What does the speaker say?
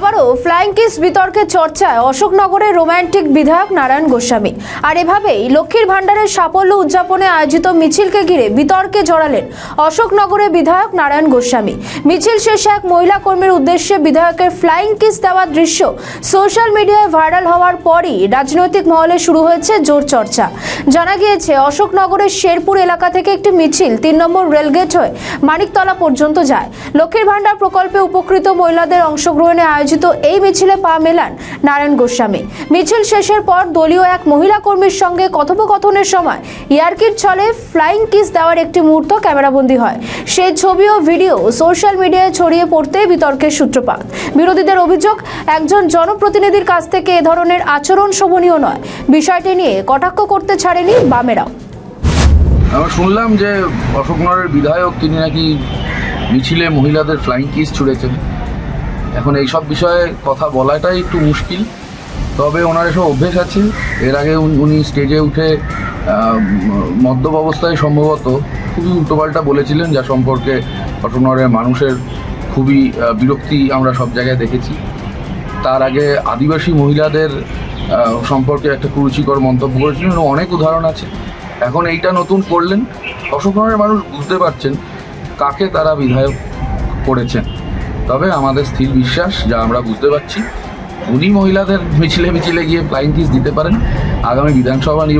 আবারও flying kiss বিতর্কে চর্চায় অশোকনগরের রোমান্টিক বিধায়ক নারায়ণ গোস্বামী। আর এভাবেই লক্ষ্মীর ভাণ্ডারের সাফল্য উদযাপনে আয়োজিত মিছিলকে ঘিরে বিতর্কে জড়ালেন অশোকনগরের বিধায়ক নারায়ণ গোস্বামী। মিছিল শেষে এক মহিলা কর্মীর উদ্দেশ্যে বিধায়কের ফ্লাইং কিস দেওয়ার দৃশ্য সোশ্যাল মিডিয়ায় ভাইরাল হওয়ার পরই রাজনৈতিক মহলে শুরু হয়েছে জোর চর্চা। জানা গিয়েছে অশোকনগরের শেরপুর এলাকা থেকে একটি মিছিল 3 নম্বর রেলগেট হয়ে মানিকতলা পর্যন্ত যায়। লক্ষ্মীর ভাণ্ডার প্রকল্পে উপকৃত মহিলাদের অংশগ্রহণে আয়োজিত এই মিছিলে পা মেলান নারায়ণ গোস্বামী। মিছিল শেষের পর দলীয় এক মহিলা কর্মীর সঙ্গে কথোপকথনের সময় ইয়ার্কির ছলে ফ্লাইং কিস দেওয়ার একটি মুহূর্ত ক্যামেরাবন্দী হয়। সেই ছবি ও ভিডিও সোশ্যাল মিডিয়ায় ছড়িয়ে পড়তে বিতর্কের সূত্রপাত। বিরোধীদের অভিযোগ, একজন জনপ্রতিনিধির কাছ থেকে এ ধরনের আচরণ শোভনীয় নয়। বিষয়টি নিয়ে কটাক্ষ করতে ছাড়েনি বামেরাও। আমরা শুনলাম যে অশোকনগরের বিধায়ক তিনি নাকি মিছিলে মহিলাদের ফ্লাইং কিস ছুঁড়েছেন। এখন এইসব বিষয়ে কথা বলাটাই একটু মুশকিল, তবে ওনার এসব অভ্যেস আছে। এর আগে উনি স্টেজে উঠে মদ্যপ অবস্থায় সম্ভবত খুবই উল্টোপাল্টা বলেছিলেন, যা সম্পর্কে অশোকনগরের মানুষের খুবই বিরক্তি আমরা সব জায়গায় দেখেছি। তার আগে আদিবাসী মহিলাদের সম্পর্কে একটা কুরুচিকর মন্তব্য করেছিলেন, অনেক উদাহরণ আছে। এখন এইটা নতুন করলেন। অশোকনগরের মানুষ বুঝতে পারছেন কাকে তারা বিধায়ক করেছেন। তবে আমাদের স্থির বিশ্বাস, যা আমরা বুঝতে পারছি, উনি মহিলাদের মিছিলে গিয়ে ফ্লাইং কিস দিতে পারেন। আগামী বিধানসভা